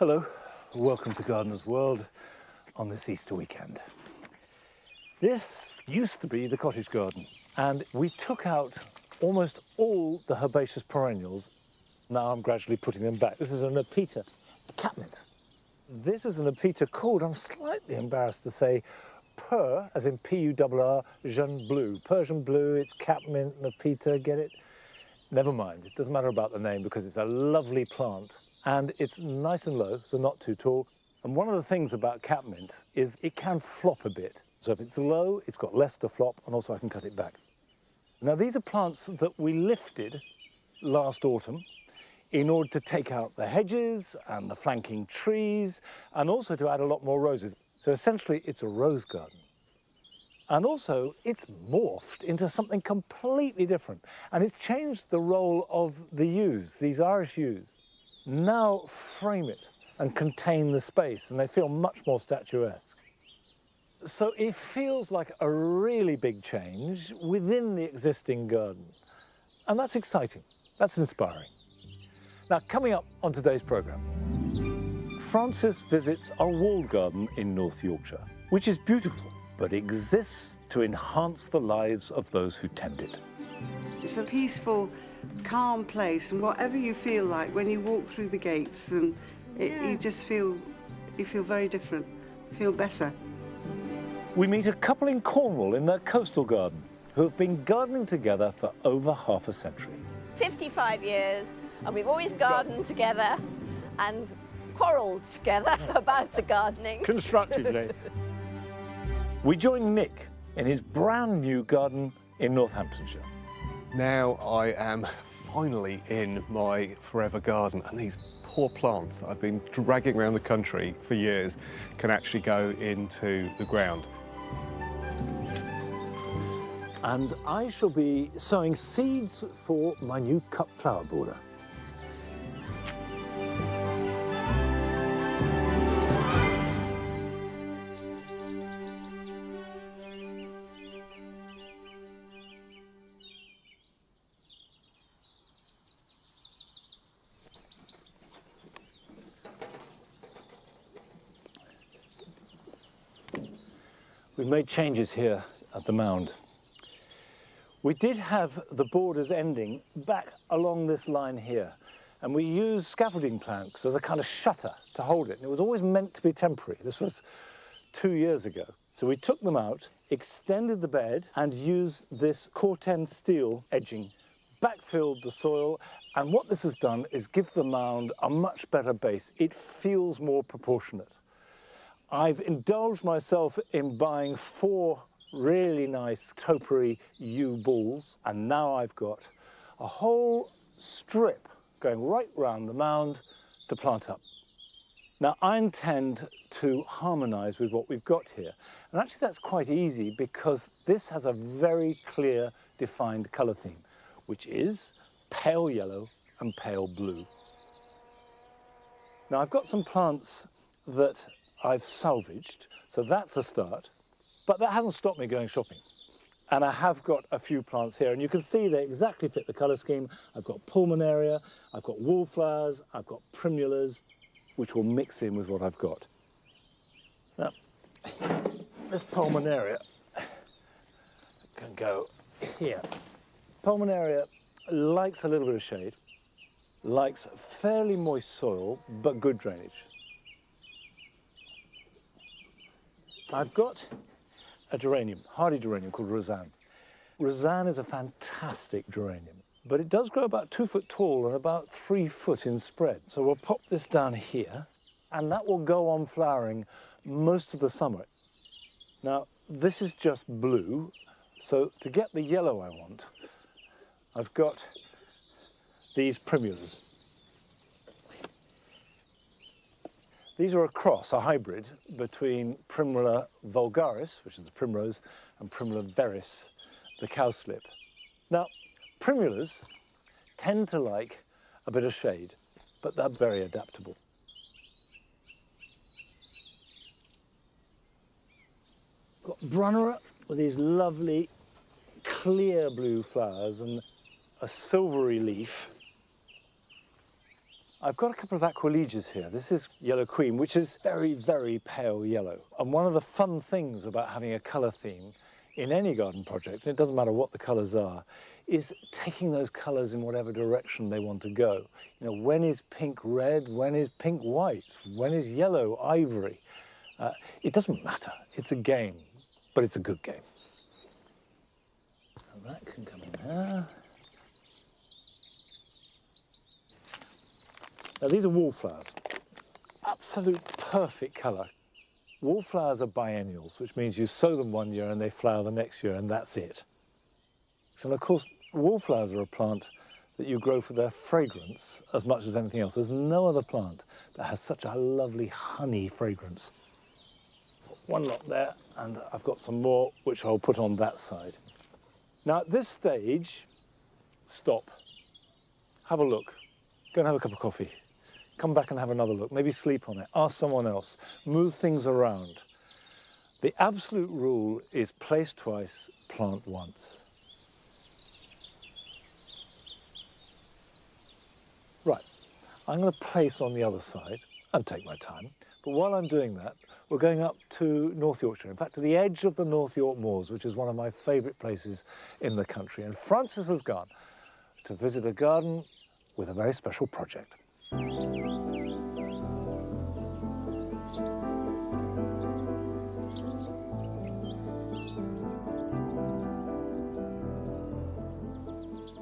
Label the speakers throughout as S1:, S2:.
S1: Hello, welcome to Gardener's World on this Easter weekend. This used to be the cottage garden, and we took out almost all the herbaceous perennials. Now I'm gradually putting them back. This is an Apita, a catmint. This is an Apita called, I'm slightly embarrassed to say, as in P-U-R-R, Jeune Bleu. Persian blue, it's catmint, and Apita, get it? Never mind, it doesn't matter about the name because it's a lovely plant. And it's nice and low, so not too tall. And one of the things about catmint is it can flop a bit. So if it's low, it's got less to flop, and also I can cut it back. Now these are plants that we lifted last autumn in order to take out the hedges and the flanking trees, and also to add a lot more roses. So essentially it's a rose garden. And also it's morphed into something completely different. And it's changed the role of the yews, these Irish yews. Now frame it and contain the space, and they feel much more statuesque. So it feels like a really big change within the existing garden. And that's exciting, that's inspiring. Now, coming up on today's programme, Francis visits our walled garden in North Yorkshire, which is beautiful, but exists to enhance the lives of those who tend it.
S2: It's a peaceful, calm place, and whatever you feel like when you walk through the gates, and you just feel very different, feel better.
S1: We meet a couple in Cornwall in their coastal garden who have been gardening together for over half a century.
S3: 55 years, and we've always gardened together and quarrelled together about the gardening.
S1: Constructively. We join Nick in his brand new garden in Northamptonshire.
S4: Now I am finally in my forever garden, and these poor plants that I've been dragging around the country for years can actually go into the ground.
S1: And I shall be sowing seeds for my new cut flower border. We've made changes here at the Mound. We did have the borders ending back along this line here, and we used scaffolding planks as a kind of shutter to hold it. And it was always meant to be temporary. This was 2 years ago. So we took them out, extended the bed, and used this corten steel edging, backfilled the soil, and what this has done is give the mound a much better base. It feels more proportionate. I've indulged myself in buying 4 really nice topiary yew balls, and now I've got a whole strip going right round the mound to plant up. Now I intend to harmonise with what we've got here, and actually that's quite easy because this has a very clear defined colour theme, which is pale yellow and pale blue. Now I've got some plants that I've salvaged, so that's a start, but that hasn't stopped me going shopping. And I have got a few plants here, and you can see they exactly fit the colour scheme. I've got pulmonaria, I've got wallflowers, I've got primulas, which will mix in with what I've got. Now, this pulmonaria can go here. Pulmonaria likes a little bit of shade, likes fairly moist soil, but good drainage. I've got a geranium, hardy geranium called Roseanne. Roseanne is a fantastic geranium, but it does grow about 2 foot tall and about 3 foot in spread. So we'll pop this down here, and that will go on flowering most of the summer. Now, this is just blue, so to get the yellow I want, I've got these primulas. These are a cross, a hybrid, between Primula vulgaris, which is the primrose, and Primula veris, the cowslip. Now, primulas tend to like a bit of shade, but they're very adaptable. Got Brunnera with these lovely clear blue flowers and a silvery leaf. I've got a couple of Aquilegias here. This is Yellow Queen, which is very, very pale yellow. And one of the fun things about having a colour theme in any garden project, and it doesn't matter what the colours are, is taking those colours in whatever direction they want to go. You know, when is pink red? When is pink white? When is yellow ivory? It doesn't matter. It's a game, but it's a good game. And that can come in there. Now these are wallflowers. Absolute perfect colour. Wallflowers are biennials, which means you sow them one year and they flower the next year, and that's it. And of course, wallflowers are a plant that you grow for their fragrance as much as anything else. There's no other plant that has such a lovely honey fragrance. One lot there, and I've got some more which I'll put on that side. Now at this stage, stop, have a look, go and have a cup of coffee. Come back and have another look, maybe sleep on it, ask someone else, move things around. The absolute rule is place twice, plant once. Right, I'm going to place on the other side and take my time, but while I'm doing that, we're going up to North Yorkshire, in fact to the edge of the North York Moors, which is one of my favourite places in the country, and Francis has gone to visit a garden with a very special project.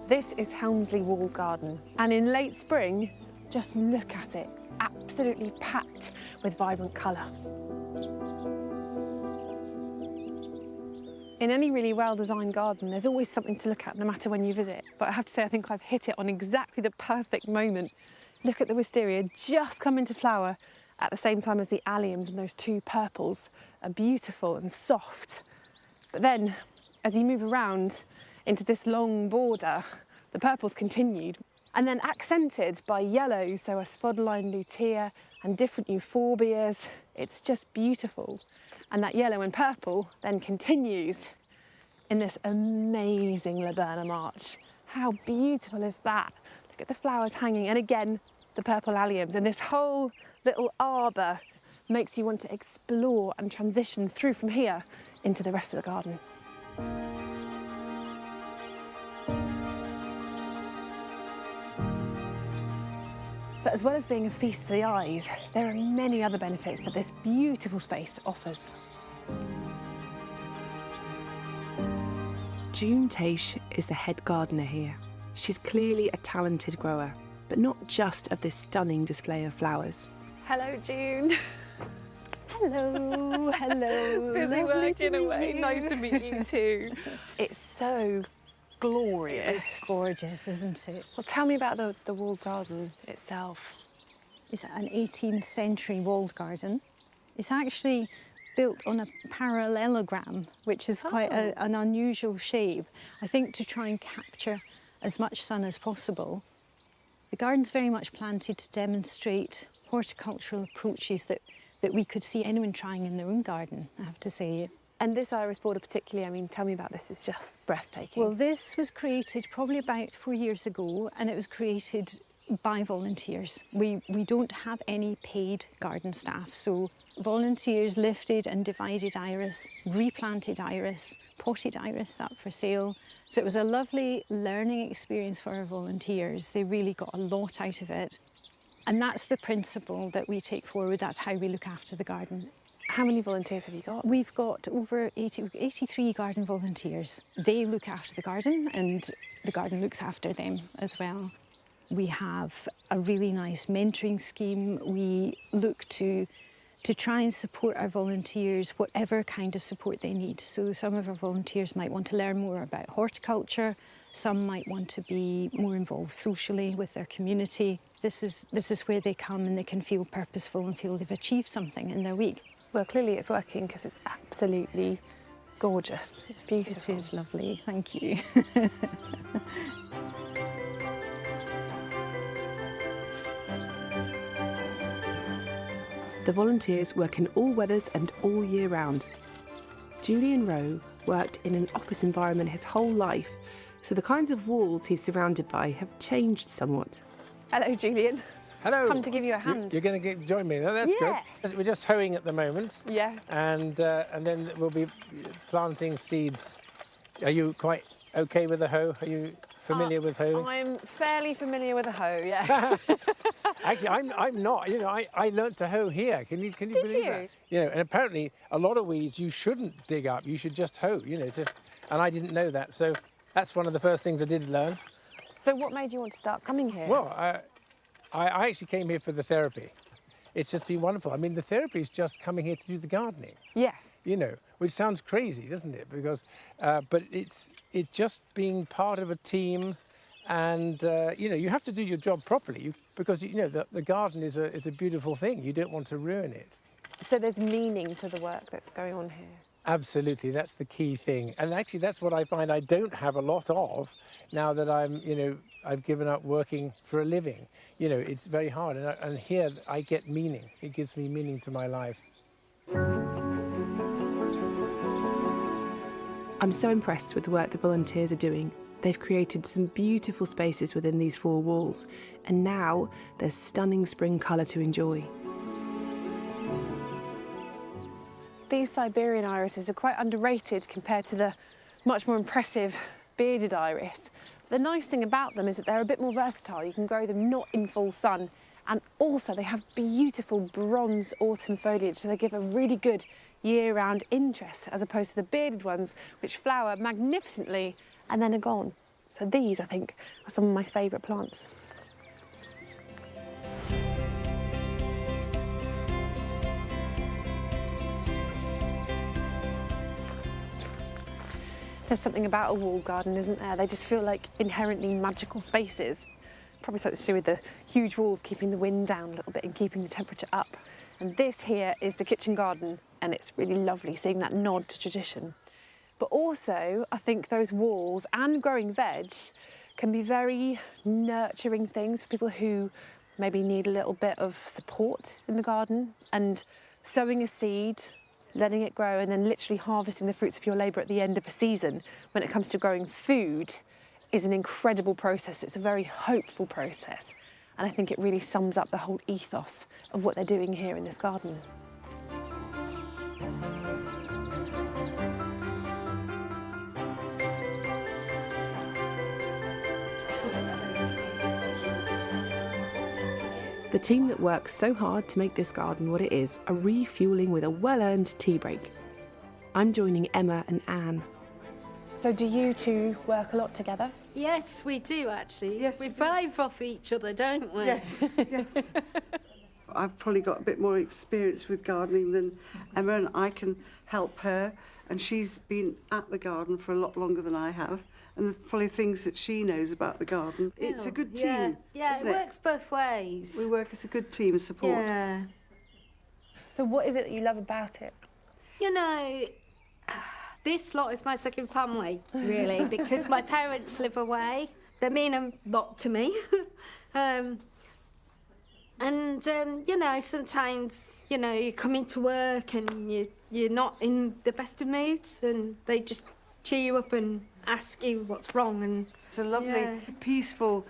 S5: This is Helmsley Walled Garden, and in late spring, just look at it, absolutely packed with vibrant colour. In any really well-designed garden, there's always something to look at, no matter when you visit. But I have to say, I think I've hit it on exactly the perfect moment. Look at the wisteria just come into flower at the same time as the alliums, and those two purples are beautiful and soft. But then, as you move around into this long border, the purples continued, and then accented by yellow, so a spodline lutea and different euphorbias. It's just beautiful. And that yellow and purple then continues in this amazing laburnum arch. How beautiful is that? Look at the flowers hanging, and again, the purple alliums, and this whole little arbour makes you want to explore and transition through from here into the rest of the garden. But as well as being a feast for the eyes, there are many other benefits that this beautiful space offers.
S6: June Taish is the head gardener here. She's clearly a talented grower, but not just of this stunning display of flowers.
S5: Hello, June.
S7: Hello, hello.
S5: Busy working away. Nice to meet you too. It's so glorious.
S7: It's gorgeous, isn't it?
S5: Well, tell me about the walled garden itself.
S7: It's an 18th century walled garden. It's actually built on a parallelogram, which is quite an unusual shape, I think, to try and capture as much sun as possible. The garden's very much planted to demonstrate horticultural approaches that we could see anyone trying in their own garden, I have to say.
S5: And this iris border particularly, I mean, tell me about this, it's just breathtaking.
S7: Well, this was created probably about 4 years ago, and it was created by volunteers. We don't have any paid garden staff, so volunteers lifted and divided iris, replanted iris, potted iris up for sale. So it was a lovely learning experience for our volunteers. They really got a lot out of it. And that's the principle that we take forward. That's how we look after the garden.
S5: How many volunteers have you got?
S7: We've got over 83 garden volunteers. They look after the garden and the garden looks after them as well. We have a really nice mentoring scheme. We look to try and support our volunteers, whatever kind of support they need. So some of our volunteers might want to learn more about horticulture. Some might want to be more involved socially with their community. This is where they come and they can feel purposeful and feel they've achieved something in their week.
S5: Well, clearly it's working because it's absolutely gorgeous. It's beautiful.
S7: It is lovely, thank you.
S6: The volunteers work in all weathers and all year round. Julian Rowe worked in an office environment his whole life, so the kinds of walls he's surrounded by have changed somewhat.
S5: Hello, Julian.
S8: Hello.
S5: come to give you a hand.
S8: You're going to join me. No, that's
S5: Yes.
S8: good. We're just hoeing at the moment.
S5: Yeah.
S8: And then we'll be planting seeds. Are you quite okay with the hoe? Are you familiar with hoeing?
S5: I'm fairly familiar with a hoe, yes.
S8: Actually, I'm not. You know, I learnt to hoe here. Can you believe
S5: you?
S8: that? You know, and apparently a lot of weeds you shouldn't dig up. You should just hoe. You know, and I didn't know that. So that's one of the first things I did learn.
S5: So what made you want to start coming here?
S8: Well, I actually came here for the therapy. It's just been wonderful. I mean, the therapy is just coming here to do the gardening.
S5: Yes.
S8: You know, which sounds crazy, doesn't it? Because, but it's just being part of a team, and you know, you have to do your job properly because you know the garden is a beautiful thing. You don't want to ruin it.
S5: So there's meaning to the work that's going on here.
S8: Absolutely, that's the key thing. And actually, that's what I find I don't have a lot of now that I've given up working for a living. You know, it's very hard, and here I get meaning. It gives me meaning to my life.
S6: I'm so impressed with the work the volunteers are doing. They've created some beautiful spaces within these 4 walls, and now there's stunning spring colour to enjoy.
S5: These Siberian irises are quite underrated compared to the much more impressive bearded iris. The nice thing about them is that they're a bit more versatile. You can grow them not in full sun, and also they have beautiful bronze autumn foliage, so they give a really good year-round interest as opposed to the bearded ones which flower magnificently and then are gone. So these, I think, are some of my favourite plants. There's something about a walled garden, isn't there? They just feel like inherently magical spaces. Probably something to do with the huge walls keeping the wind down a little bit and keeping the temperature up. And this here is the kitchen garden, and it's really lovely seeing that nod to tradition. But also, I think those walls and growing veg can be very nurturing things for people who maybe need a little bit of support in the garden, and sowing a seed, letting it grow, and then literally harvesting the fruits of your labour at the end of a season when it comes to growing food is an incredible process. It's a very hopeful process. And I think it really sums up the whole ethos of what they're doing here in this garden.
S6: The team that works so hard to make this garden what it is are refuelling with a well-earned tea break. I'm joining Emma and Anne.
S5: So do you two work a lot together?
S9: Yes, we do actually.
S2: Yes,
S9: we
S2: we do.
S9: thrive off each other, don't we?
S2: Yes, yes. I've probably got a bit more experience with gardening than Emma, and I can help her. And she's been at the garden for a lot longer than I have. And there's probably things that she knows about the garden. It's a good team.
S9: Yeah,
S2: isn't
S9: it works both ways.
S2: We work as a good team support.
S9: Yeah.
S5: So what is it that you love about it?
S9: You know, this lot is my second family, really, because my parents live away. They mean a lot to me. You know, sometimes, you know, you come into work and you're not in the best of moods, and they just cheer you up and ask you what's wrong. And
S2: It's a lovely, peaceful,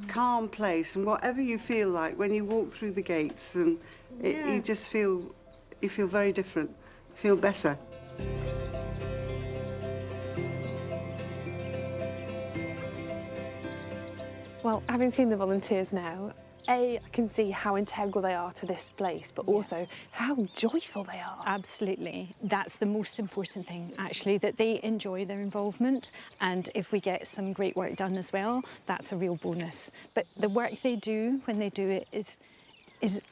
S2: calm place, and whatever you feel like when you walk through the gates, and you just feel very different, feel better.
S5: Well, having seen the volunteers now, I can see how integral they are to this place, but also how joyful they are.
S7: Absolutely. That's the most important thing, actually, that they enjoy their involvement. And if we get some great work done as well, that's a real bonus. But the work they do when they do it is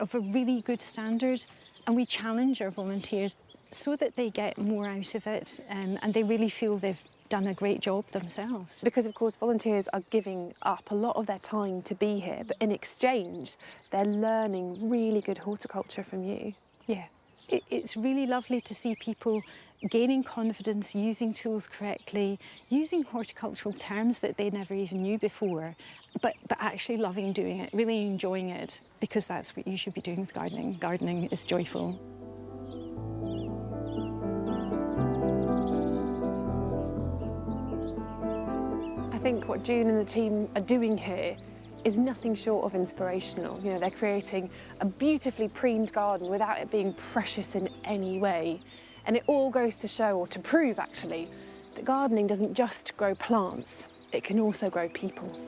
S7: of a really good standard. And we challenge our volunteers so that they get more out of it, and they really feel they've done a great job themselves.
S5: Because, of course, volunteers are giving up a lot of their time to be here, but in exchange, they're learning really good horticulture from you.
S7: Yeah, it's really lovely to see people gaining confidence, using tools correctly, using horticultural terms that they never even knew before, but actually loving doing it, really enjoying it, because that's what you should be doing with gardening. Gardening is joyful.
S5: I think what June and the team are doing here is nothing short of inspirational. You know, they're creating a beautifully preened garden without it being precious in any way. And it all goes to show, or to prove actually, that gardening doesn't just grow plants, it can also grow people.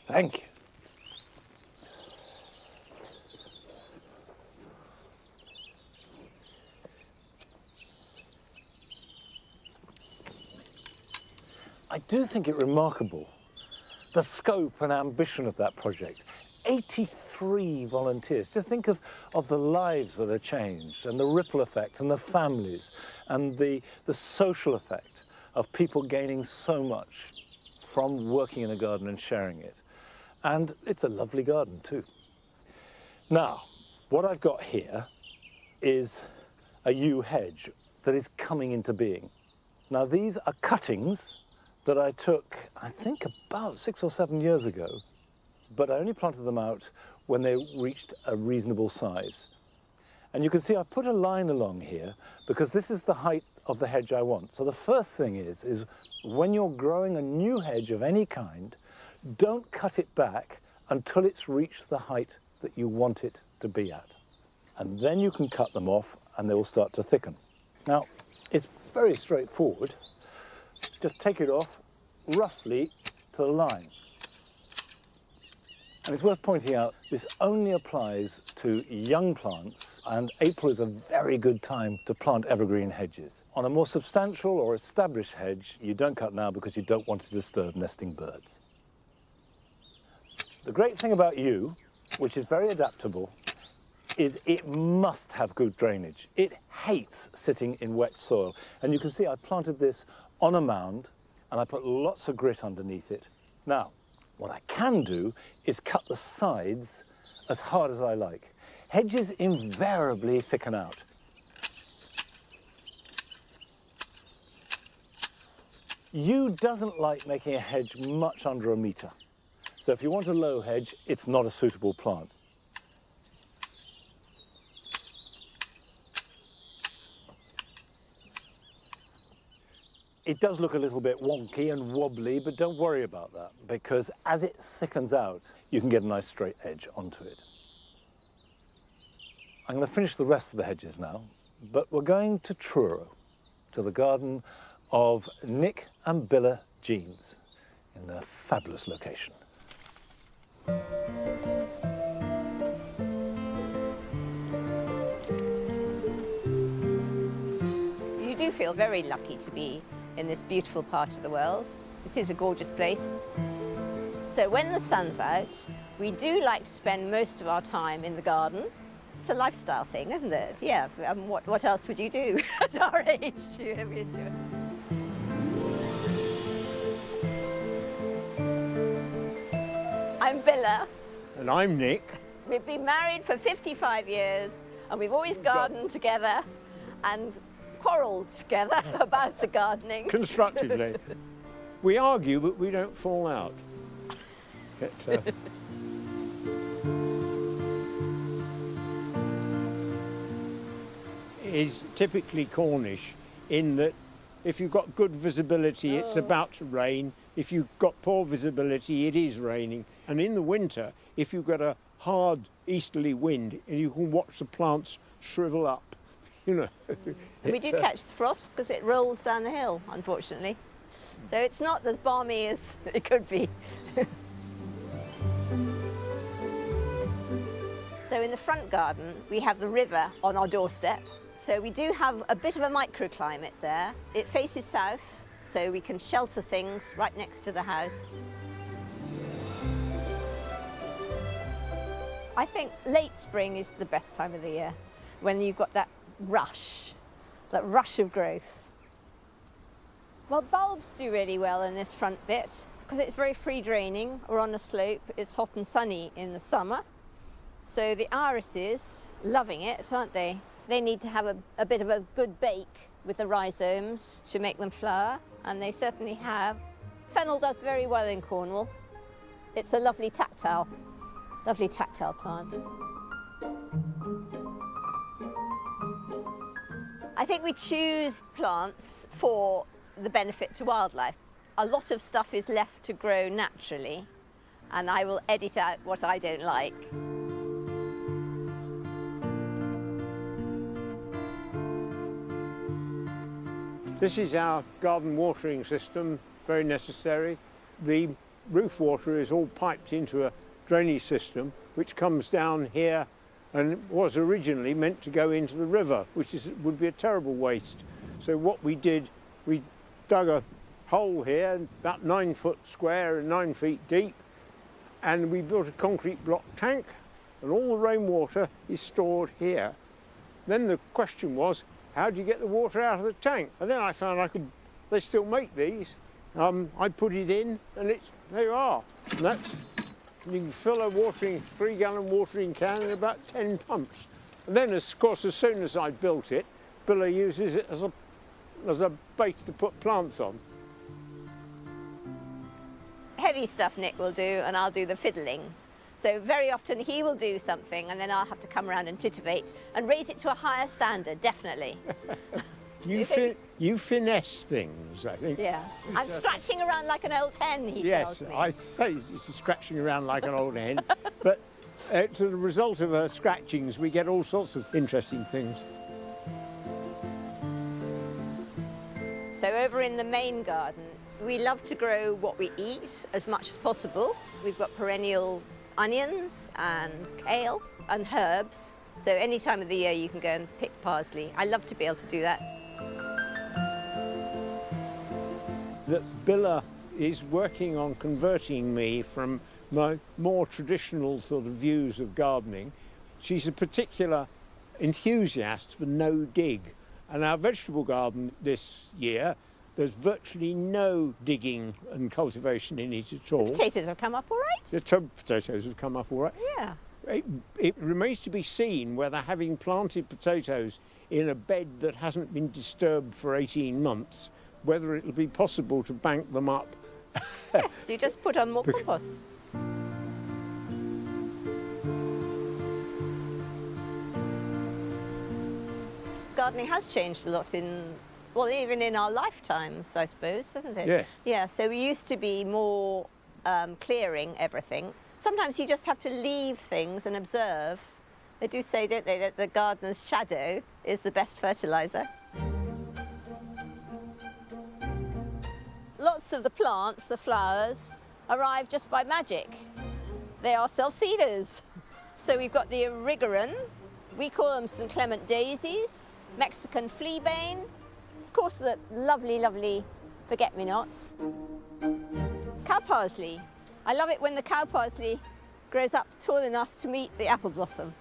S1: Thank you. I do think it remarkable, the scope and ambition of that project. 83 volunteers. Just think of the lives that are changed and the ripple effect and the families and the social effect of people gaining so much from working in a garden and sharing it. And it's a lovely garden too. Now, what I've got here is a yew hedge that is coming into being. Now, these are cuttings that I took, I think, about 6 or 7 years ago, but I only planted them out when they reached a reasonable size. And you can see I've put a line along here because this is the height of the hedge I want. So the first thing is when you're growing a new hedge of any kind, don't cut it back until it's reached the height that you want it to be at. And then you can cut them off and they will start to thicken. Now, it's very straightforward. Just take it off roughly to the line. And it's worth pointing out, this only applies to young plants, and April is a very good time to plant evergreen hedges. On a more substantial or established hedge, you don't cut now because you don't want to disturb nesting birds. The great thing about yew, which is very adaptable, is it must have good drainage. It hates sitting in wet soil. And you can see I planted this on a mound and I put lots of grit underneath it. Now, what I can do is cut the sides as hard as I like. Hedges invariably thicken out. Yew doesn't like making a hedge much under 1 metre. So if you want a low hedge, it's not a suitable plant. It does look a little bit wonky and wobbly, but don't worry about that, because as it thickens out, you can get a nice straight edge onto it. I'm going to finish the rest of the hedges now, but we're going to Truro, to the garden of Nick and Billa Jeans, in a fabulous location.
S3: You do feel very lucky to be in this beautiful part of the world. It is a gorgeous place. So when the sun's out, we do like to spend most of our time in the garden. It's a lifestyle thing, isn't it? Yeah, what else would you do at our age? You know, we do it. I'm Billa.
S10: And I'm Nick.
S3: We've been married for 55 years and we've always gardened together and quarrelled together about the gardening.
S10: Constructively. We argue, but we don't fall out. Is typically Cornish in that if you've got good visibility, it's about to rain. If you've got poor visibility, it is raining. And in the winter, if you've got a hard easterly wind, and you can watch the plants shrivel up, you know.
S3: We do catch the frost because it rolls down the hill, unfortunately. So it's not as balmy as it could be. So in the front garden, we have the river on our doorstep. So we do have a bit of a microclimate there. It faces south, so we can shelter things right next to the house. I think late spring is the best time of the year, when you've got that rush of growth. Well, bulbs do really well in this front bit, because it's very free draining. We're on a slope, it's hot and sunny in the summer. So the irises, loving it, aren't they? They need to have a bit of a good bake with the rhizomes to make them flower, and they certainly have. Fennel does very well in Cornwall. It's a lovely tactile plant. I think we choose plants for the benefit to wildlife. A lot of stuff is left to grow naturally, and I will edit out what I don't like.
S10: This is our garden watering system, very necessary. The roof water is all piped into a drainage system which comes down here and was originally meant to go into the river, which would be a terrible waste. So what we did, we dug a hole here about 9 foot square and 9 feet deep, and we built a concrete block tank, and all the rainwater is stored here. Then the question was, how do you get the water out of the tank? And then I found they still make these. I put it in, and there you are. And you can fill a 3-gallon watering can in about 10 pumps. And then, of course, as soon as I built it, Billa uses it as a base to put plants on.
S3: Heavy stuff Nick will do, and I'll do the fiddling. So very often he will do something, and then I'll have to come around and titivate and raise it to a higher standard, definitely.
S10: You finesse things, I think.
S3: Yeah. I'm scratching around like an old hen, he tells me.
S10: Yes, I say she's scratching around like an old hen. But to the result of her scratchings, we get all sorts of interesting things.
S3: So over in the main garden, we love to grow what we eat as much as possible. We've got perennial onions and kale and herbs. So any time of the year you can go and pick parsley. I love to be able to do that.
S10: That Billa is working on converting me from my more traditional sort of views of gardening. She's a particular enthusiast for no dig. And our vegetable garden this year, there's virtually no digging and cultivation in it at all.
S3: The potatoes have come up all right.
S10: The potatoes have come up all right.
S3: Yeah.
S10: It remains to be seen whether having planted potatoes in a bed that hasn't been disturbed for 18 months, whether it'll be possible to bank them up.
S3: Yes, you just put on more compost. Gardening has changed a lot even in our lifetimes, I suppose, hasn't it?
S10: Yes.
S3: Yeah, so we used to be more clearing everything. Sometimes you just have to leave things and observe. They do say, don't they, that the gardener's shadow is the best fertiliser. Lots of the plants, the flowers, arrive just by magic. They are self-seeders. So we've got the erigeron, we call them St. Clement daisies, Mexican fleabane, of course the lovely, lovely forget-me-nots. Cow parsley. I love it when the cow parsley grows up tall enough to meet the apple blossom.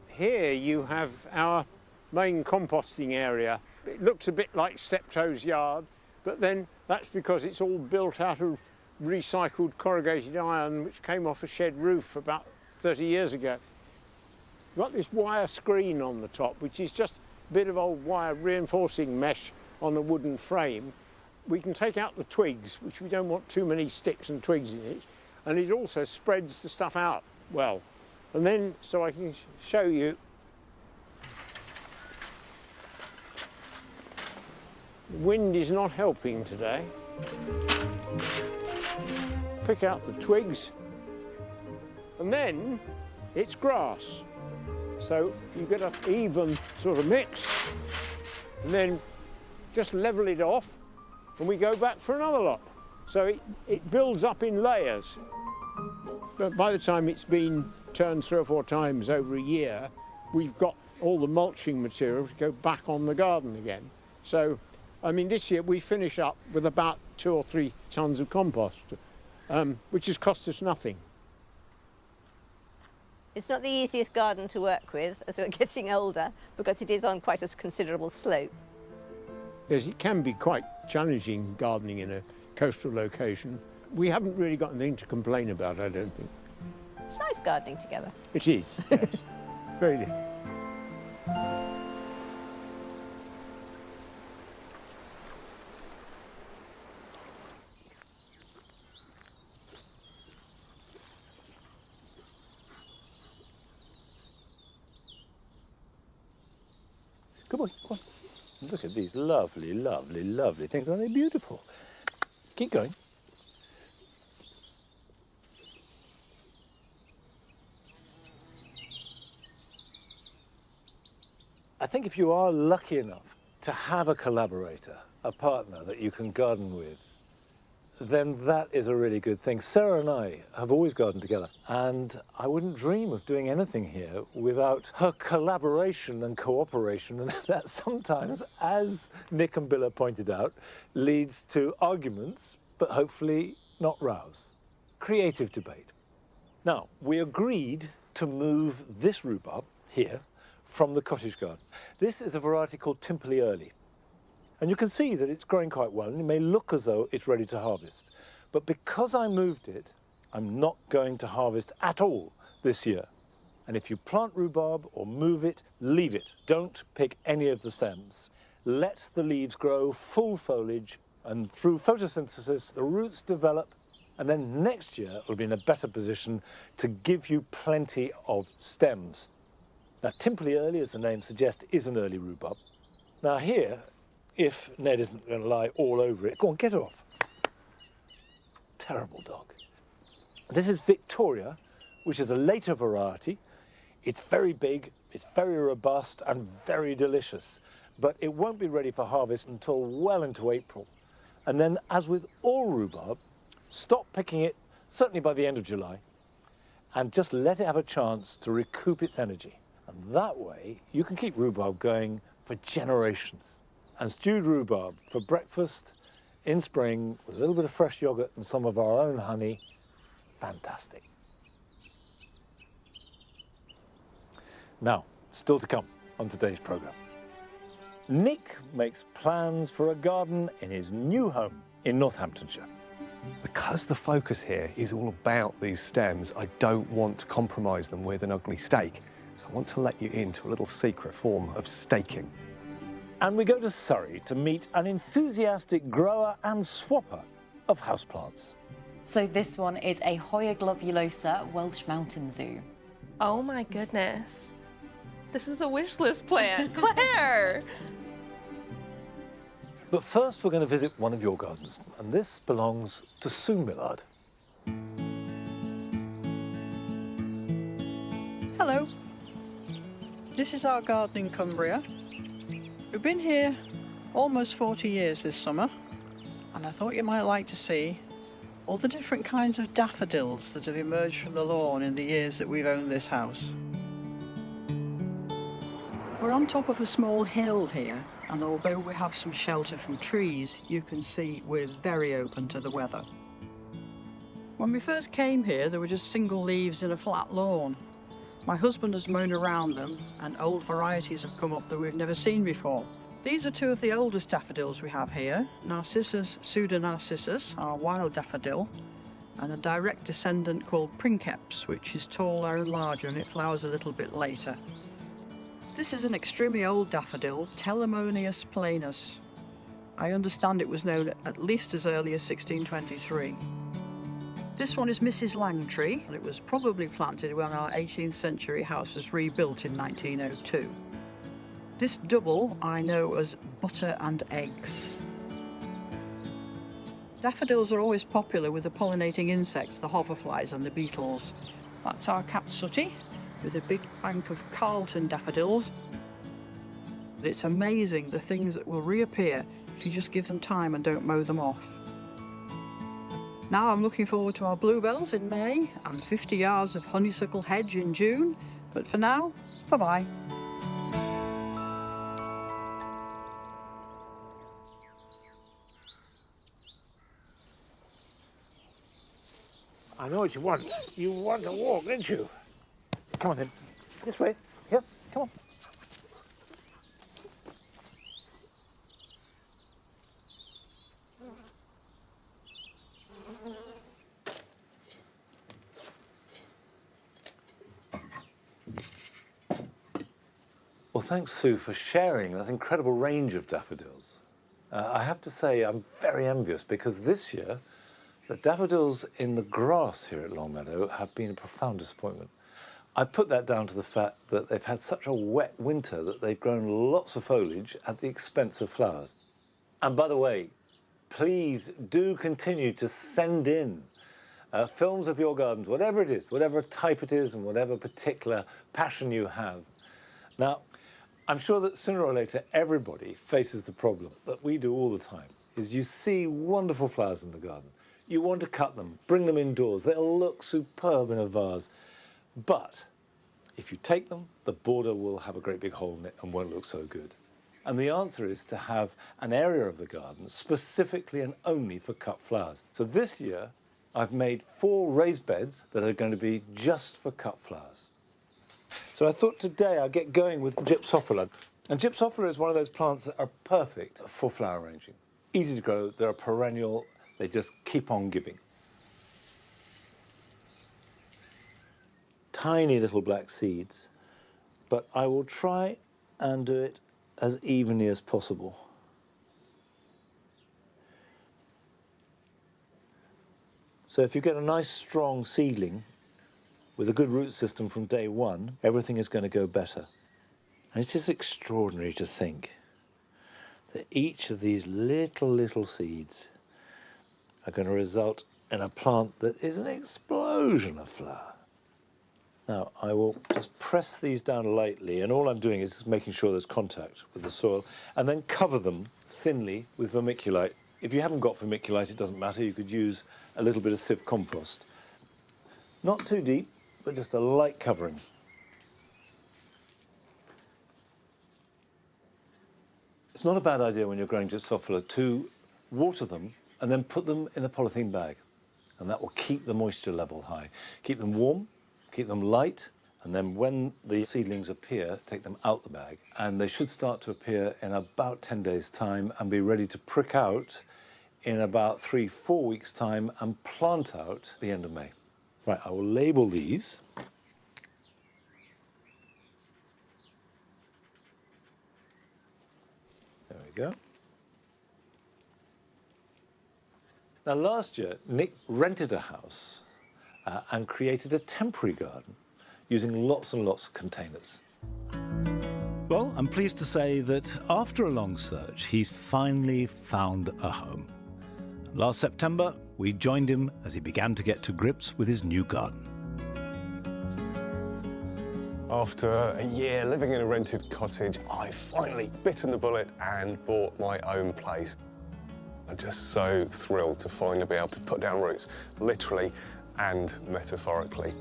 S10: Here you have our main composting area. It looks a bit like Steptoe's yard, but then that's because it's all built out of recycled corrugated iron which came off a shed roof about 30 years ago. We've got this wire screen on the top, which is just a bit of old wire reinforcing mesh on the wooden frame. We can take out the twigs, which we don't want too many sticks and twigs in it, and it also spreads the stuff out well. And then, so I can show you, the wind is not helping today. Pick out the twigs, and then it's grass. So you get an even sort of mix, and then just level it off, and we go back for another lot. So it builds up in layers. But by the time it's been turned 3 or 4 times over a year, we've got all the mulching material to go back on the garden again. So, I mean, this year we finish up with about 2 or 3 tons of compost, which has cost us nothing.
S3: It's not the easiest garden to work with as we're getting older because it is on quite a considerable slope.
S10: Yes, it can be quite challenging gardening in a coastal location. We haven't really got anything to complain about, I don't think.
S3: It's nice gardening together.
S10: It is, yes. Very good.
S1: Good boy, come on. Look at these lovely, lovely, lovely things. Aren't they beautiful? Keep going. I think if you are lucky enough to have a collaborator, a partner that you can garden with, then that is a really good thing. Sarah and I have always gardened together, and I wouldn't dream of doing anything here without her collaboration and cooperation, and that sometimes, as Nick and Billa pointed out, leads to arguments, but hopefully not rows. Creative debate. Now, we agreed to move this rhubarb here from the cottage garden. This is a variety called Tophill Early. And you can see that it's growing quite well, and it may look as though it's ready to harvest. But because I moved it, I'm not going to harvest at all this year. And if you plant rhubarb or move it, leave it. Don't pick any of the stems. Let the leaves grow full foliage, and through photosynthesis, the roots develop, and then next year it'll be in a better position to give you plenty of stems. Now, Tophill Early, as the name suggests, is an early rhubarb. Now here, if Ned isn't going to lie all over it, go on, get off. Terrible dog. This is Victoria, which is a later variety. It's very big, it's very robust and very delicious, but it won't be ready for harvest until well into April. And then, as with all rhubarb, stop picking it, certainly by the end of July, and just let it have a chance to recoup its energy. And that way, you can keep rhubarb going for generations. And stewed rhubarb for breakfast in spring with a little bit of fresh yogurt and some of our own honey, fantastic. Now, still to come on today's programme. Nick makes plans for a garden in his new home in Northamptonshire.
S4: Because the focus here is all about these stems, I don't want to compromise them with an ugly stake. So I want to let you into a little secret form of staking.
S1: And we go to Surrey to meet an enthusiastic grower and swapper of houseplants.
S11: So this one is a Hoya globulosa Welsh mountain zoo.
S12: Oh my goodness. This is a wish list plant, Claire!
S1: But first we're going to visit one of your gardens, and this belongs to Sue Millard.
S13: Hello. This is our garden in Cumbria. We've been here almost 40 years this summer, and I thought you might like to see all the different kinds of daffodils that have emerged from the lawn in the years that we've owned this house. We're on top of a small hill here, and although we have some shelter from trees, you can see we're very open to the weather. When we first came here, there were just single leaves in a flat lawn. My husband has mown around them, and old varieties have come up that we've never seen before. These are two of the oldest daffodils we have here. Narcissus pseudonarcissus, our wild daffodil, and a direct descendant called princeps, which is taller and larger, and it flowers a little bit later. This is an extremely old daffodil, Telemonius planus. I understand it was known at least as early as 1623. This one is Mrs. Langtree, and it was probably planted when our 18th century house was rebuilt in 1902. This double I know as butter and eggs. Daffodils are always popular with the pollinating insects, the hoverflies and the beetles. That's our cat Sooty, with a big bank of Carlton daffodils. It's amazing the things that will reappear if you just give them time and don't mow them off. Now I'm looking forward to our bluebells in May and 50 yards of honeysuckle hedge in June. But for now, bye-bye.
S1: I know what you want. You want to walk, don't you? Come on then. This way. Here, come on. thanks, Sue, for sharing that incredible range of daffodils. I have to say I'm very envious because this year the daffodils in the grass here at Longmeadow have been a profound disappointment. I put that down to the fact that they've had such a wet winter that they've grown lots of foliage at the expense of flowers. And by the way, please do continue to send in films of your gardens, whatever it is, whatever type it is and whatever particular passion you have. Now, I'm sure that sooner or later everybody faces the problem that we do all the time, is you see wonderful flowers in the garden. You want to cut them, bring them indoors, they'll look superb in a vase. But if you take them, the border will have a great big hole in it and won't look so good. And the answer is to have an area of the garden specifically and only for cut flowers. So this year, I've made 4 raised beds that are going to be just for cut flowers. So I thought today I'd get going with Gypsophila. And Gypsophila is one of those plants that are perfect for flower arranging. Easy to grow, they're a perennial, they just keep on giving. Tiny little black seeds, but I will try and do it as evenly as possible. So if you get a nice strong seedling with a good root system from day one, everything is going to go better. And it is extraordinary to think that each of these little seeds are going to result in a plant that is an explosion of flower. Now, I will just press these down lightly, and all I'm doing is just making sure there's contact with the soil, and then cover them thinly with vermiculite. If you haven't got vermiculite, it doesn't matter. You could use a little bit of sieve compost. Not too deep, but just a light covering. It's not a bad idea when you're growing Gypsophila to water them and then put them in a polythene bag, and that will keep the moisture level high. Keep them warm, keep them light, and then when the seedlings appear, take them out the bag. And they should start to appear in about 10 days' time and be ready to prick out in about 3-4 weeks' time and plant out the end of May. Right, I will label these. There we go. Now, last year, Nick rented a house and created a temporary garden using lots and lots of containers. Well, I'm pleased to say that after a long search, he's finally found a home. Last September, we joined him as he began to get to grips with his new garden.
S4: After a year living in a rented cottage, I finally bitten the bullet and bought my own place. I'm just so thrilled to finally be able to put down roots, literally and metaphorically.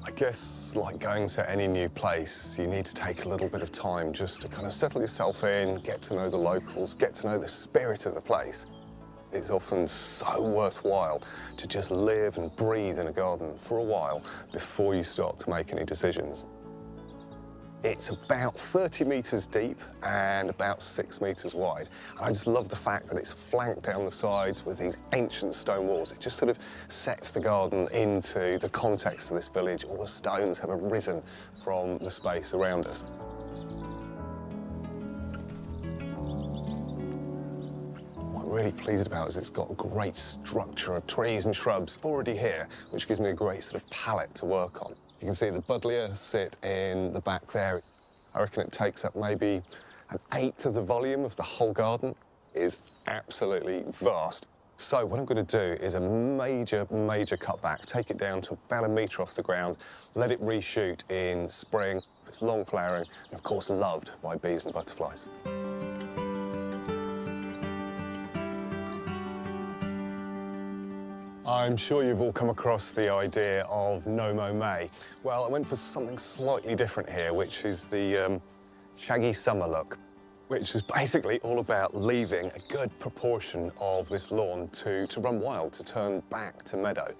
S4: I guess, like going to any new place, you need to take a little bit of time just to kind of settle yourself in, get to know the locals, get to know the spirit of the place. It's often so worthwhile to just live and breathe in a garden for a while before you start to make any decisions. It's about 30 metres deep and about 6 metres wide. And I just love the fact that it's flanked down the sides with these ancient stone walls. It just sort of sets the garden into the context of this village. All the stones have arisen from the space around us. What I'm really pleased about is it's got a great structure of trees and shrubs already here, which gives me a great sort of palette to work on. You can see the buddleia sit in the back there. I reckon it takes up maybe 1/8 of the volume of the whole garden. It is absolutely vast. So what I'm going to do is a major cutback, take it down to about 1 metre off the ground, let it reshoot in spring. It's long flowering and, of course, loved by bees and butterflies. I'm sure you've all come across the idea of no mow May. Well, I went for something slightly different here, which is the shaggy summer look, which is basically all about leaving a good proportion of this lawn to run wild, to turn back to meadow.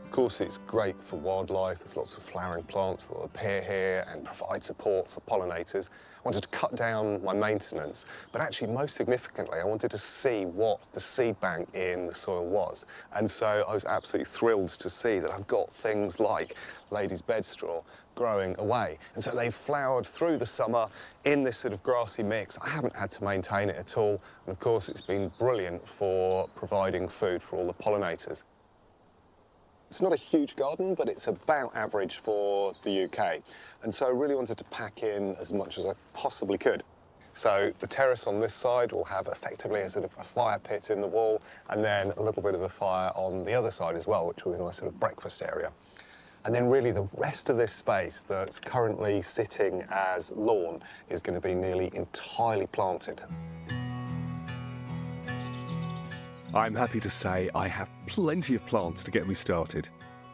S4: Of course, it's great for wildlife. There's lots of flowering plants that will appear here and provide support for pollinators. I wanted to cut down my maintenance, but actually, most significantly, I wanted to see what the seed bank in the soil was. And so I was absolutely thrilled to see that I've got things like ladies' bed straw, growing away. And so they've flowered through the summer in this sort of grassy mix. I haven't had to maintain it at all. And of course, it's been brilliant for providing food for all the pollinators. It's not a huge garden, but it's about average for the UK. And so I really wanted to pack in as much as I possibly could. So the terrace on this side will have effectively a sort of a fire pit in the wall, and then a little bit of a fire on the other side as well, which will be a nice sort of breakfast area. And then really the rest of this space that's currently sitting as lawn is going to be nearly entirely planted.
S14: I'm happy to say I have plenty of plants to get me started.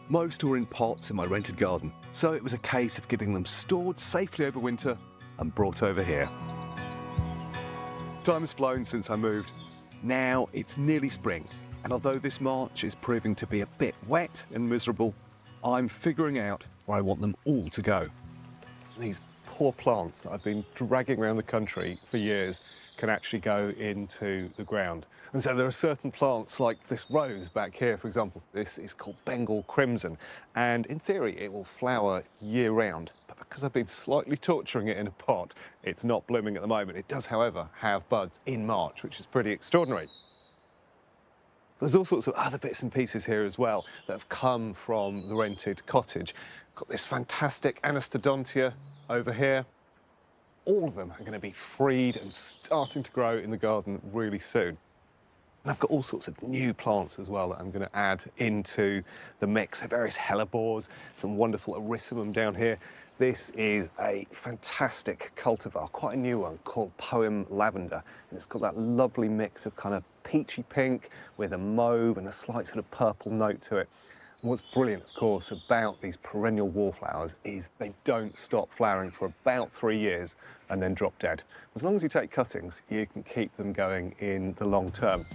S14: Most were in pots in my rented garden, so it was a case of getting them stored safely over winter and brought over here. Time has flown since I moved. Now it's nearly spring, and although this March is proving to be a bit wet and miserable, I'm figuring out where I want them all to go.
S4: These poor plants that I've been dragging around the country for years can actually go into the ground. And so there are certain plants like this rose back here, for example. This is called Bengal Crimson, and in theory it will flower year round. But because I've been slightly torturing it in a pot, it's not blooming at the moment. It does, however, have buds in March, which is pretty extraordinary. There's all sorts of other bits and pieces here as well that have come from the rented cottage. Got this fantastic Anastodontia over here. All of them are going to be freed and starting to grow in the garden really soon. And I've got all sorts of new plants as well that I'm going to add into the mix. So various hellebores, some wonderful Erysimum down here. This is a fantastic cultivar, quite a new one, called Poem Lavender. And it's got that lovely mix of kind of peachy pink with a mauve and a slight sort of purple note to it. And what's brilliant, of course, about these perennial wallflowers is they don't stop flowering for about 3 years and then drop dead. As long as you take cuttings, you can keep them going in the long term.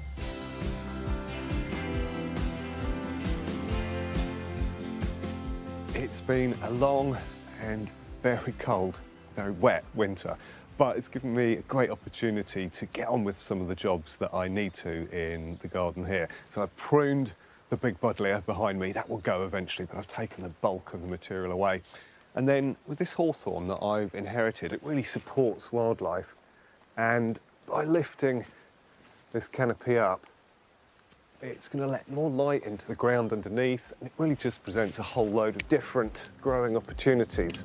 S4: It's been a long and very cold, very wet winter, but it's given me a great opportunity to get on with some of the jobs that I need to in the garden here. So I've pruned the big buddleia behind me. That will go eventually, but I've taken the bulk of the material away. And then with this hawthorn that I've inherited, it really supports wildlife. And by lifting this canopy up, it's going to let more light into the ground underneath, and it really just presents a whole load of different growing opportunities.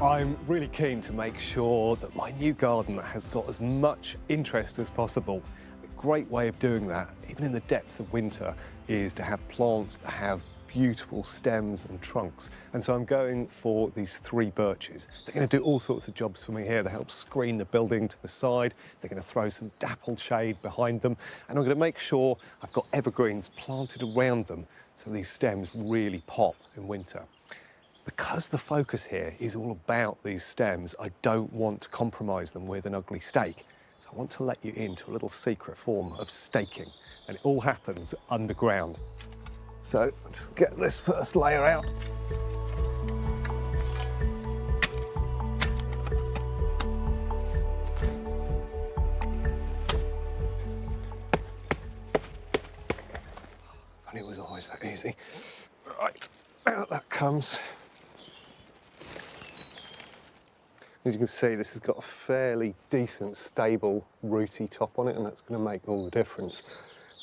S4: I'm really keen to make sure that my new garden has got as much interest as possible. A great way of doing that, even in the depths of winter, is to have plants that have beautiful stems and trunks. And so I'm going for these 3 birches. They're going to do all sorts of jobs for me here. They help screen the building to the side. They're going to throw some dappled shade behind them. And I'm going to make sure I've got evergreens planted around them so these stems really pop in winter. Because the focus here is all about these stems, I don't want to compromise them with an ugly stake. So I want to let you into a little secret form of staking, and it all happens underground. So I'll just get this first layer out. And it was always that easy. Right, out that comes. As you can see, this has got a fairly decent, stable, rooty top on it, and that's going to make all the difference.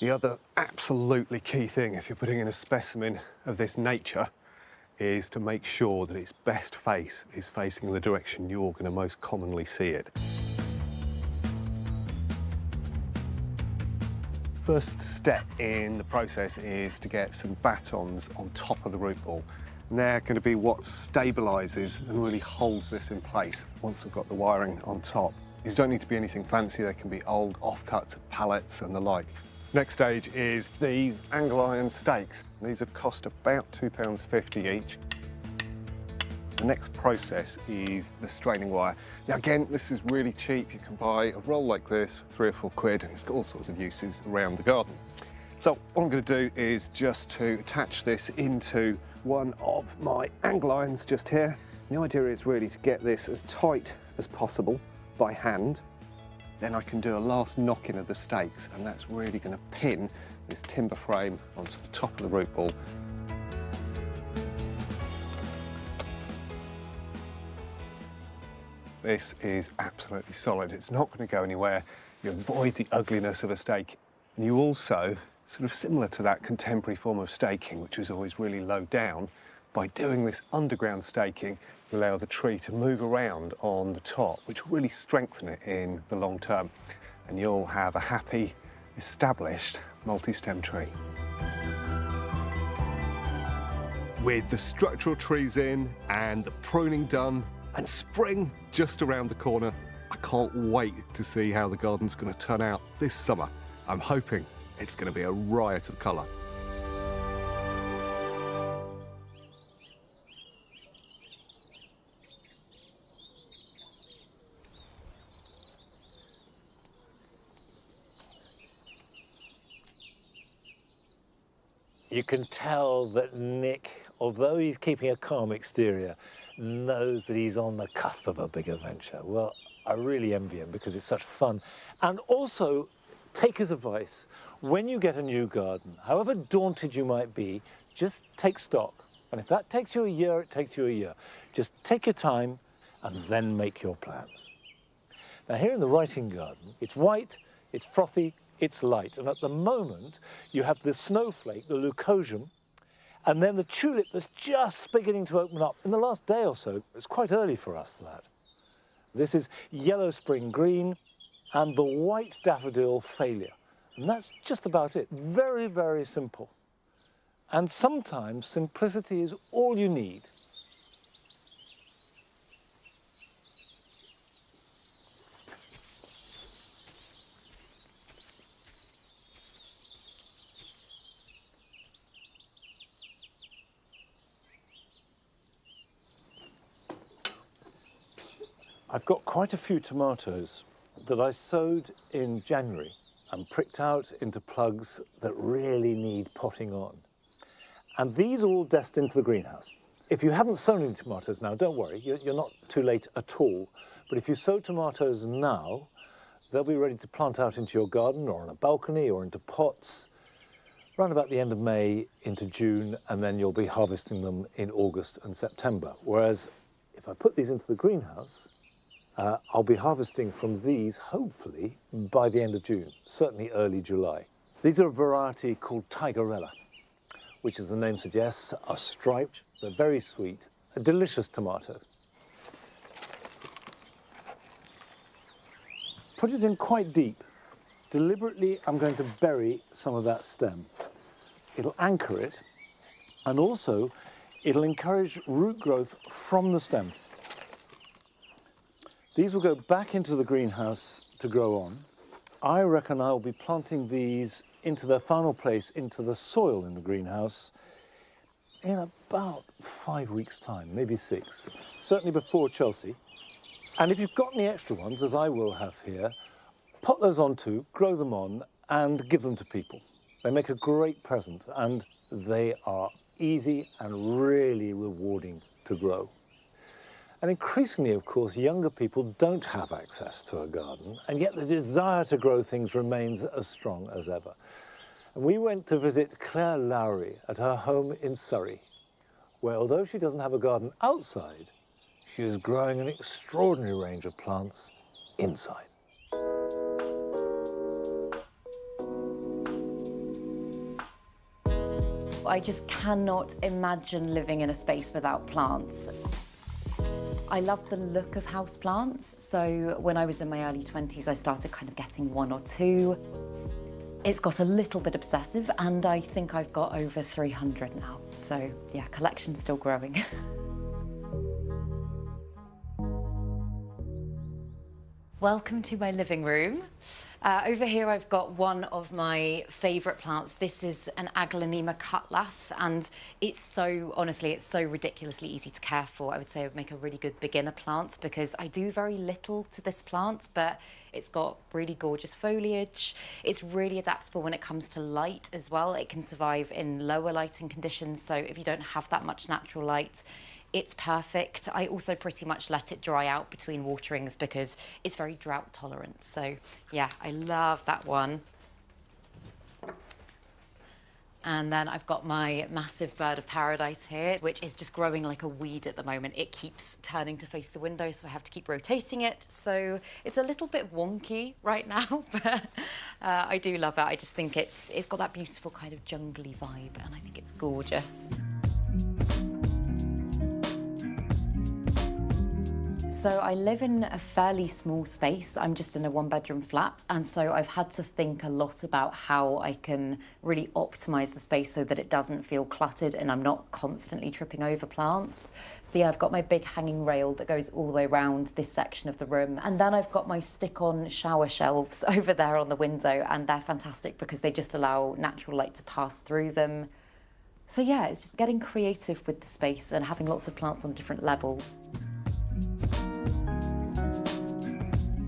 S4: The other absolutely key thing, if you're putting in a specimen of this nature, is to make sure that its best face is facing the direction you're going to most commonly see it. First step in the process is to get some batons on top of the root ball. And they're going to be what stabilises and really holds this in place once I've got the wiring on top. These don't need to be anything fancy, they can be old offcuts of pallets and the like. Next stage is these angle iron stakes. These have cost about £2.50 each. The next process is the straining wire. Now again, this is really cheap. You can buy a roll like this for 3 or 4 quid, and it's got all sorts of uses around the garden. So what I'm going to do is just to attach this into one of my angle irons just here. The idea is really to get this as tight as possible by hand, Then I can do a last knock-in of the stakes, and that's really going to pin this timber frame onto the top of the root ball. This is absolutely solid. It's not going to go anywhere. You avoid the ugliness of a stake. And you also, sort of similar to that contemporary form of staking, which is always really low down, by doing this underground staking, you allow the tree to move around on the top, which will really strengthen it in the long term. And you'll have a happy, established multi-stem tree.
S14: With the structural trees in and the pruning done and spring just around the corner, I can't wait to see how the garden's going to turn out this summer. I'm hoping it's going to be a riot of colour.
S1: You can tell that Nick, although he's keeping a calm exterior, knows that he's on the cusp of a big adventure. Well, I really envy him because it's such fun. And also, take his advice. When you get a new garden, however daunted you might be, just take stock. And if that takes you a year, it takes you a year. Just take your time and then make your plans. Now, here in the writing garden, it's white, it's frothy, it's light. And at the moment, you have the snowflake, the leucosium, and then the tulip that's just beginning to open up in the last day or so. It's quite early for us, that. This is yellow spring green and the white daffodil failure. And that's just about it. Very, very simple. And sometimes simplicity is all you need. I've got quite a few tomatoes that I sowed in January and pricked out into plugs that really need potting on. And these are all destined for the greenhouse. If you haven't sown any tomatoes now, don't worry, you're not too late at all. But if you sow tomatoes now, they'll be ready to plant out into your garden or on a balcony or into pots around about the end of May into June, and then you'll be harvesting them in August and September. Whereas if I put these into the greenhouse, I'll be harvesting from these, hopefully, by the end of June, certainly early July. These are a variety called Tigerella, which, as the name suggests, are striped. They're very sweet, a delicious tomato. Put it in quite deep. Deliberately, I'm going to bury some of that stem. It'll anchor it, and also it'll encourage root growth from the stem. These will go back into the greenhouse to grow on. I reckon I'll be planting these into their final place, into the soil in the greenhouse, in about 5 weeks' time, maybe 6, certainly before Chelsea. And if you've got any extra ones, as I will have here, pop those on too, grow them on, and give them to people. They make a great present, and they are easy and really rewarding to grow. And increasingly, of course, younger people don't have access to a garden, and yet the desire to grow things remains as strong as ever. And we went to visit Claire Lowry at her home in Surrey, where although she doesn't have a garden outside, she is growing an extraordinary range of plants inside.
S11: I just cannot imagine living in a space without plants. I love the look of houseplants, so when I was in my early 20s, I started kind of getting 1 or 2. It's got a little bit obsessive, and I think I've got over 300 now. So yeah, collection's still growing. Welcome to my living room. Over here I've got one of my favourite plants. This is an Aglaonema cutlass, and it's so, honestly, it's so ridiculously easy to care for. I would say it would make a really good beginner plant because I do very little to this plant, but it's got really gorgeous foliage. It's really adaptable when it comes to light as well. It can survive in lower lighting conditions, so if you don't have that much natural light, it's perfect. I also pretty much let it dry out between waterings because it's very drought tolerant. So yeah, I love that one. And then I've got my massive bird of paradise here, which is just growing like a weed at the moment. It keeps turning to face the window, so I have to keep rotating it. So it's a little bit wonky right now, but I do love it. I just think it's got that beautiful kind of jungly vibe, and I think it's gorgeous. So I live in a fairly small space. I'm just in a one-bedroom flat, and so I've had to think a lot about how I can really optimise the space so that it doesn't feel cluttered and I'm not constantly tripping over plants. So yeah, I've got my big hanging rail that goes all the way around this section of the room, and then I've got my stick-on shower shelves over there on the window, and they're fantastic because they just allow natural light to pass through them. So yeah, it's just getting creative with the space and having lots of plants on different levels.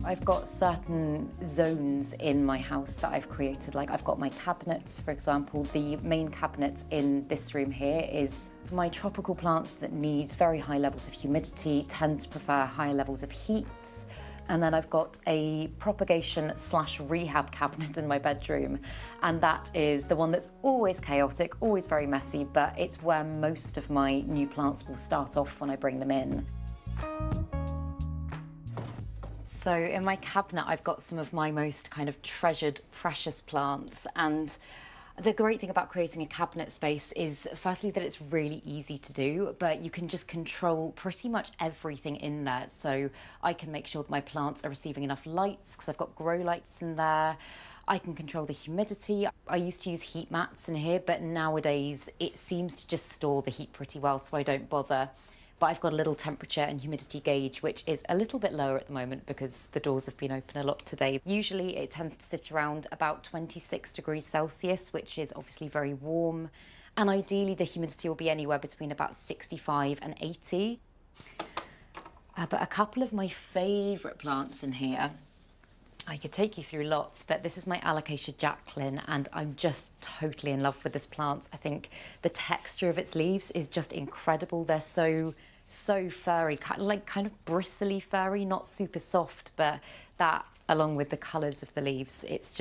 S11: I've got certain zones in my house that I've created. Like I've got my cabinets, for example. The main cabinet in this room here is my tropical plants that need very high levels of humidity, tend to prefer higher levels of heat. And then I've got a propagation/rehab cabinet in my bedroom. And that is the one that's always chaotic, always very messy, but it's where most of my new plants will start off when I bring them in. So in my cabinet, I've got some of my most kind of treasured, precious plants. And the great thing about creating a cabinet space is firstly that it's really easy to do, but you can just control pretty much everything in there. So I can make sure that my plants are receiving enough lights because I've got grow lights in there. I can control the humidity. I used to use heat mats in here, but nowadays it seems to just store the heat pretty well, so I don't bother. But I've got a little temperature and humidity gauge, which is a little bit lower at the moment because the doors have been open a lot today. Usually it tends to sit around about 26 degrees Celsius, which is obviously very warm. And ideally the humidity will be anywhere between about 65 and 80. But a couple of my favourite plants in here, I could take you through lots, but this is my Alocasia Jacqueline, and I'm just totally in love with this plant. I think the texture of its leaves is just incredible. They're so furry, kind of bristly furry, not super soft, but that along with the colours of the leaves, it's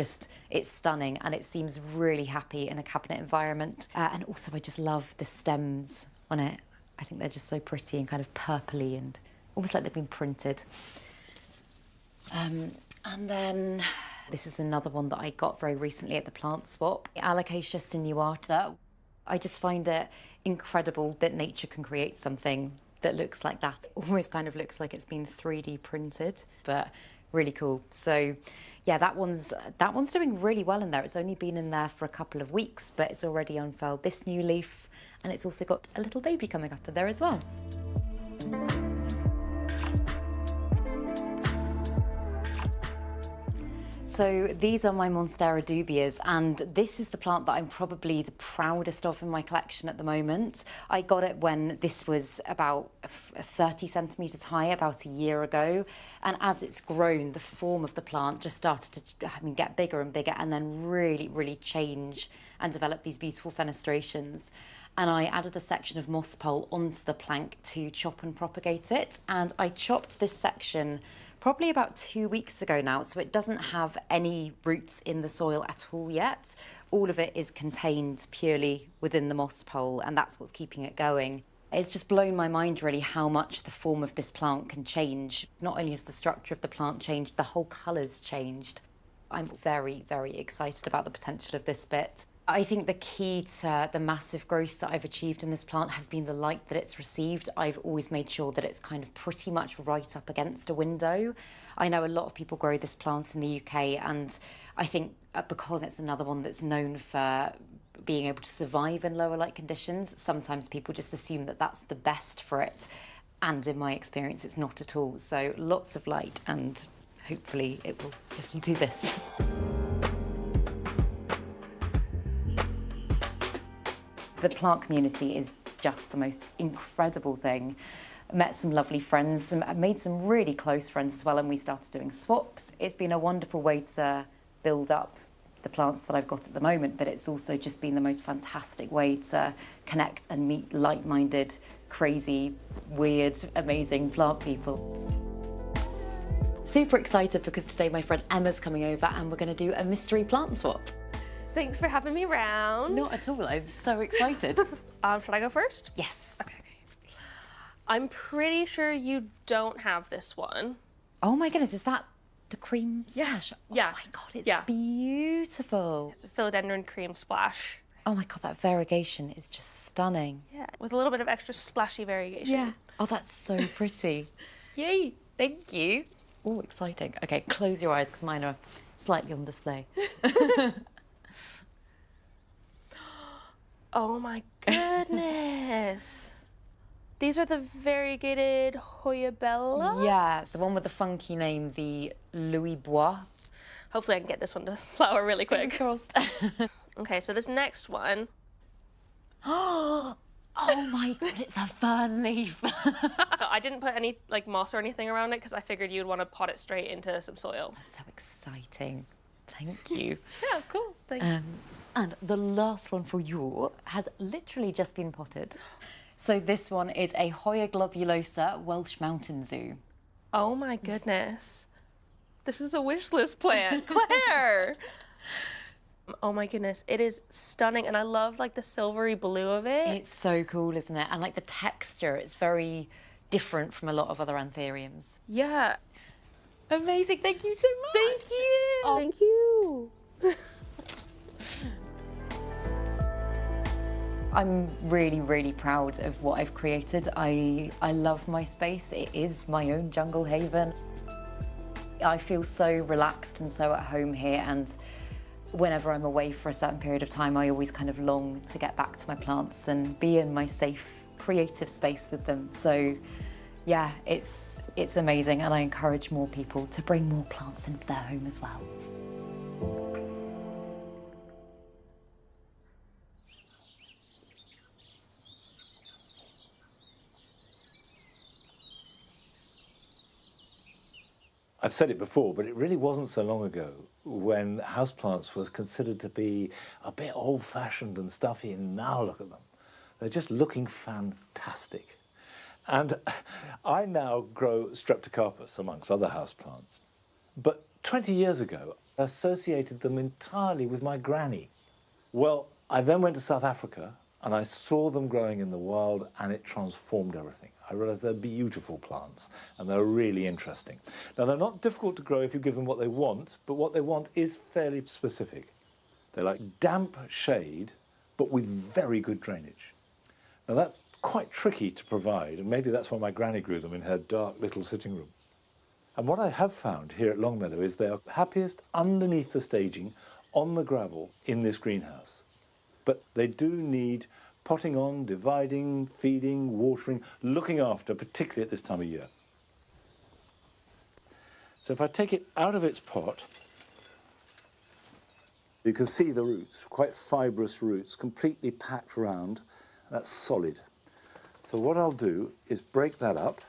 S11: stunning, and it seems really happy in a cabinet environment. And also I just love the stems on it. I think they're just so pretty and kind of purpley and almost like they've been printed. And then this is another one that I got very recently at the plant swap, Alocasia sinuata. I just find it incredible that nature can create something that looks like that. Almost kind of looks like it's been 3D printed, but really cool. So yeah, that one's doing really well in there. It's only been in there for a couple of weeks, but it's already unfurled this new leaf, and it's also got a little baby coming up in there as well. So these are my Monstera dubias, and this is the plant that I'm probably the proudest of in my collection at the moment. I got it when this was about 30 centimetres high about a year ago, and as it's grown, the form of the plant just started to get bigger and bigger, and then really change and develop these beautiful fenestrations. And I added a section of moss pole onto the plank to chop and propagate it, and I chopped this section probably about 2 weeks ago now, so it doesn't have any roots in the soil at all yet. All of it is contained purely within the moss pole, and that's what's keeping it going. It's just blown my mind really how much the form of this plant can change. Not only has the structure of the plant changed, the whole colour's changed. I'm very excited about the potential of this bit. I think the key to the massive growth that I've achieved in this plant has been the light that it's received. I've always made sure that it's kind of pretty much right up against a window. I know a lot of people grow this plant in the UK, and I think because it's another one that's known for being able to survive in lower light conditions, sometimes people just assume that that's the best for it. And in my experience, it's not at all. So lots of light, and hopefully it will do this. The plant community is just the most incredible thing. I met some lovely friends, I made some really close friends as well, and we started doing swaps. It's been a wonderful way to build up the plants that I've got at the moment, but it's also just been the most fantastic way to connect and meet like-minded crazy, weird, amazing plant people. Super excited because today my friend Emma's coming over and we're going to do a mystery plant swap.
S12: Thanks for having me round.
S11: Not at all, I'm so excited.
S12: Should I go first?
S11: Yes.
S12: Okay. I'm pretty sure you don't have this one.
S11: Oh my goodness, is that the cream splash?
S12: Yeah.
S11: Oh my God, it's beautiful.
S12: It's a philodendron cream splash.
S11: Oh my God, that variegation is just stunning.
S12: Yeah, with a little bit of extra splashy variegation.
S11: Yeah. Oh, that's so pretty.
S12: Yay.
S11: Thank you. Oh, exciting. Okay, close your eyes because mine are slightly on display.
S12: Oh my goodness. These are the variegated Hoyabella?
S11: Yeah, it's the one with the funky name, the Louis Bois.
S12: Hopefully I can get this one to flower really quick.
S11: Crossed.
S12: Okay, so this next one.
S11: Oh my God, it's a fern leaf.
S12: I didn't put any like moss or anything around it because I figured you'd want to pot it straight into some soil.
S11: That's so exciting. Thank you.
S12: Yeah, of course. Thank you.
S11: And the last one for you has literally just been potted. So this one is a Hoya globulosa Welsh mountain zoo.
S12: Oh my goodness. This is a wish list plant. Claire! Oh my goodness, it is stunning, and I love like the silvery blue of it.
S11: It's so cool, isn't it? And like the texture, it's very different from a lot of other anthuriums.
S12: Yeah.
S11: Amazing, thank you so much.
S12: Thank you.
S11: Oh.
S12: Thank you.
S11: I'm really, really proud of what I've created. I love my space. It is my own jungle haven. I feel so relaxed and so at home here, and whenever I'm away for a certain period of time, I always kind of long to get back to my plants and be in my safe, creative space with them. So yeah, it's amazing, and I encourage more people to bring more plants into their home as well.
S1: I've said it before, but it really wasn't so long ago when houseplants were considered to be a bit old-fashioned and stuffy, and now look at them. They're just looking fantastic. And I now grow Streptocarpus amongst other houseplants. But 20 years ago, I associated them entirely with my granny. Well, I then went to South Africa and I saw them growing in the wild, and it transformed everything. I realised they're beautiful plants and they're really interesting. Now, they're not difficult to grow if you give them what they want, but what they want is fairly specific. They like damp shade, but with very good drainage. Now, that's quite tricky to provide, and maybe that's why my granny grew them in her dark little sitting room. And what I have found here at Longmeadow is they are happiest underneath the staging on the gravel in this greenhouse. But they do need potting on, dividing, feeding, watering, looking after, particularly at this time of year. So if I take it out of its pot, you can see the roots, quite fibrous roots, completely packed round. That's solid. So what I'll do is break that up,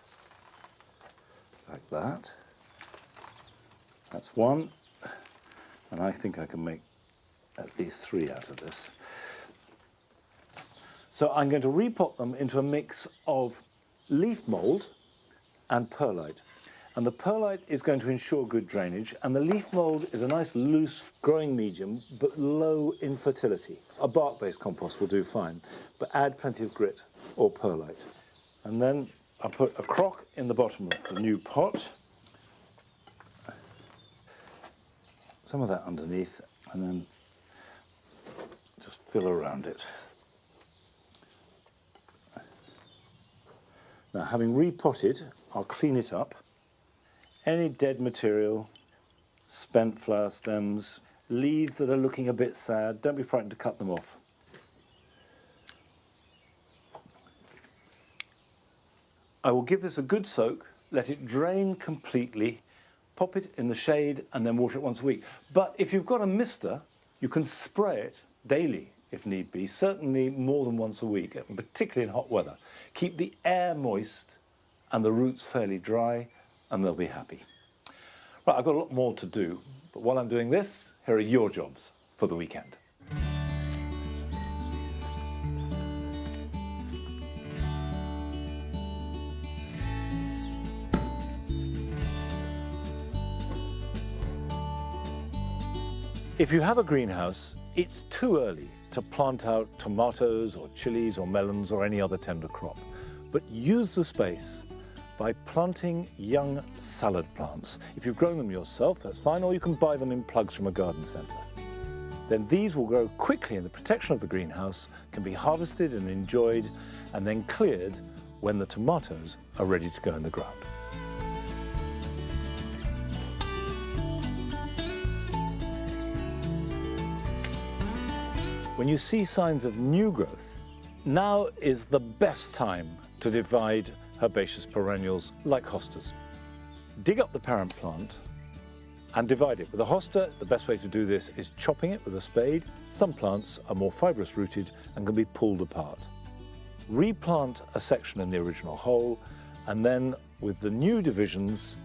S1: like that. That's one, and I think I can make at least 3 out of this. So I'm going to repot them into a mix of leaf mould and perlite. And the perlite is going to ensure good drainage, and the leaf mould is a nice loose growing medium, but low in fertility. A bark-based compost will do fine, but add plenty of grit or perlite. And then I'll put a crock in the bottom of the new pot. Some of that underneath, and then just fill around it. Now, having repotted, I'll clean it up. Any dead material, spent flower stems, leaves that are looking a bit sad, don't be frightened to cut them off. I will give this a good soak, let it drain completely, pop it in the shade, and then water it once a week. But if you've got a mister, you can spray it daily if need be, certainly more than once a week, and particularly in hot weather. Keep the air moist and the roots fairly dry, and they'll be happy. Right, I've got a lot more to do, but while I'm doing this, here are your jobs for the weekend. If you have a greenhouse, it's too early to plant out tomatoes or chilies or melons or any other tender crop. But use the space by planting young salad plants. If you've grown them yourself, that's fine, or you can buy them in plugs from a garden centre. Then these will grow quickly in the protection of the greenhouse, can be harvested and enjoyed, and then cleared when the tomatoes are ready to go in the ground. When you see signs of new growth, now is the best time to divide herbaceous perennials like hostas. Dig up the parent plant and divide it. With a hosta, the best way to do this is chopping it with a spade. Some plants are more fibrous rooted and can be pulled apart. Replant a section in the original hole, and then with the new divisions,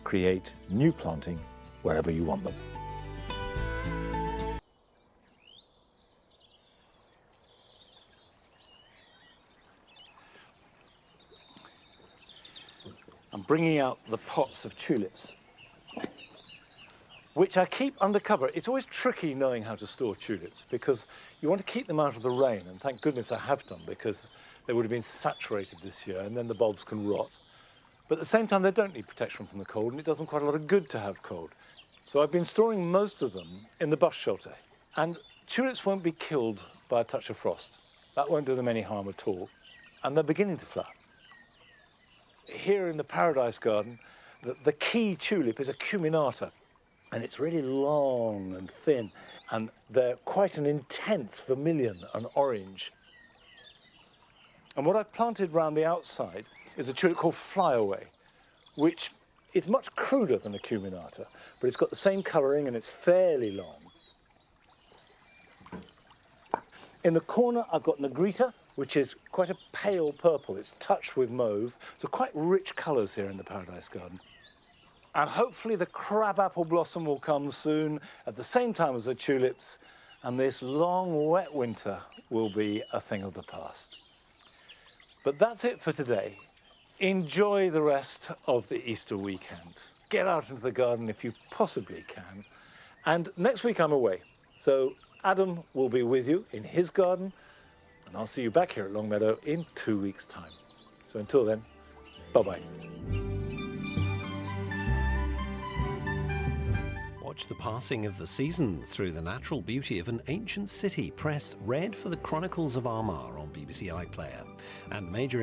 S1: create new planting wherever you want them. I'm bringing out the pots of tulips, which I keep under cover. It's always tricky knowing how to store tulips because you want to keep them out of the rain, and thank goodness I have done, because they would have been saturated this year and then the bulbs can rot. But at the same time, they don't need protection from the cold, and it does them quite a lot of good to have cold. So I've been storing most of them in the bus shelter, and tulips won't be killed by a touch of frost. That won't do them any harm at all, and they're beginning to flower. Here in the Paradise Garden, the key tulip is a cuminata, and it's really long and thin, and they're quite an intense vermilion and orange. And what I've planted round the outside is a tulip called Flyaway, which is much cruder than a cuminata, but it's got the same colouring and it's fairly long. In the corner, I've got Negrita, which is quite a pale purple. It's touched with mauve, so quite rich colours here in the Paradise Garden. And hopefully the crabapple blossom will come soon at the same time as the tulips, and this long, wet winter will be a thing of the past. But that's it for today. Enjoy the rest of the Easter weekend. Get out into the garden if you possibly can. And next week I'm away, so Adam will be with you in his garden, and I'll see you back here at Longmeadow in 2 weeks' time. So until then, bye-bye.
S15: Watch the passing of the seasons through the natural beauty of an ancient city. Press red for the Chronicles of Armagh on BBC iPlayer. And major